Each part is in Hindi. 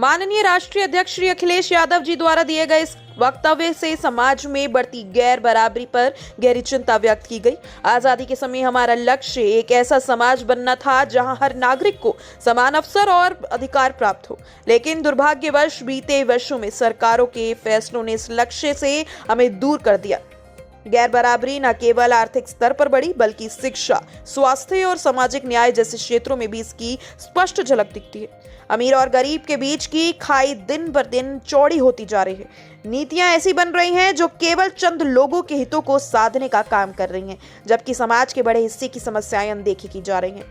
माननीय राष्ट्रीय अध्यक्ष श्री अखिलेश यादव जी द्वारा दिए गए इस वक्तव्य से समाज में बढ़ती गैर बराबरी पर गहरी चिंता व्यक्त की गई। आजादी के समय हमारा लक्ष्य एक ऐसा समाज बनना था जहां हर नागरिक को समान अवसर और अधिकार प्राप्त हो, लेकिन दुर्भाग्यवश बीते वर्षों में सरकारों के फैसलों ने इस लक्ष्य से हमें दूर कर दिया। गैर बराबरी न केवल आर्थिक स्तर पर बढ़ी बल्कि शिक्षा, स्वास्थ्य और सामाजिक न्याय जैसे क्षेत्रों में भी इसकी स्पष्ट झलक दिखती है। अमीर और गरीब के बीच की खाई दिन ब दिन चौड़ी होती जा रही है। नीतियां ऐसी बन रही हैं जो केवल चंद लोगों के हितों को साधने का काम कर रही हैं, जबकि समाज के बड़े हिस्से की समस्याएं अनदेखी की जा रही हैं।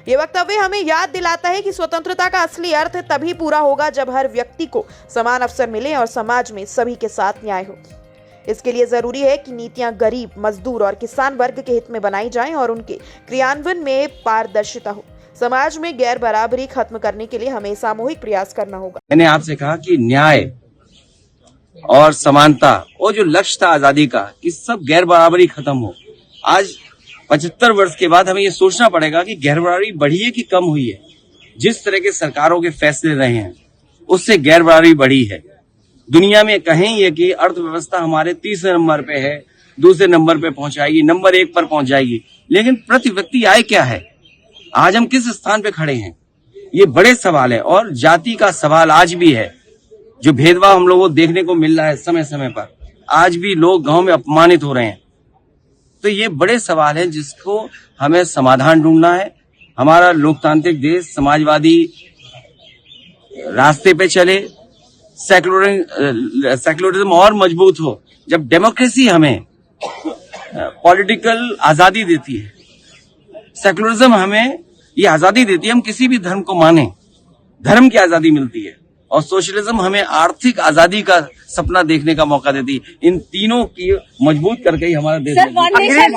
ये वक्तव्य हमें याद दिलाता है कि स्वतंत्रता का असली अर्थ तभी पूरा होगा जब हर व्यक्ति को समान अवसर मिले और समाज में सभी के साथ न्याय हो। इसके लिए जरूरी है कि नीतियां गरीब, मजदूर और किसान वर्ग के हित में बनाई जाएं और उनके क्रियान्वयन में पारदर्शिता हो। समाज में गैर बराबरी खत्म करने के लिए हमें सामूहिक प्रयास करना होगा। मैंने आपसे कहा कि न्याय और समानता और जो लक्ष्य था आजादी का कि सब गैर बराबरी खत्म हो। आज 75 वर्ष के बाद हमें ये सोचना पड़ेगा कि गैर बराबरी बढ़ी है कि कम हुई है। जिस तरह के सरकारों के फैसले रहे हैं उससे गैर बराबरी बढ़ी है। दुनिया में कहें ये कि अर्थव्यवस्था हमारे तीसरे नंबर पे है, दूसरे नंबर पे पहुंचाएगी, नंबर 1 पर पहुंच जाएगी, लेकिन प्रति व्यक्ति आय क्या है? आज हम किस स्थान पे खड़े हैं? ये बड़े सवाल है। और जाति का सवाल आज भी है। जो भेदभाव हम लोगों को देखने को मिल रहा है समय समय पर, आज भी लोग गांव में अपमानित हो रहे हैं। तो ये बड़े सवाल हैं जिसको हमें समाधान ढूंढना है। हमारा लोकतांत्रिक देश समाजवादी रास्ते पे चले, सेक्युलरिज्म और मजबूत हो। जब डेमोक्रेसी हमें पॉलिटिकल आजादी देती है, सेक्युलरिज्म हमें ये आजादी देती है, हम किसी भी धर्म को माने, धर्म की आजादी मिलती है, और सोशलिज्म हमें आर्थिक आजादी का सपना देखने का मौका देती है। इन तीनों की मजबूत करके ही हमारा देश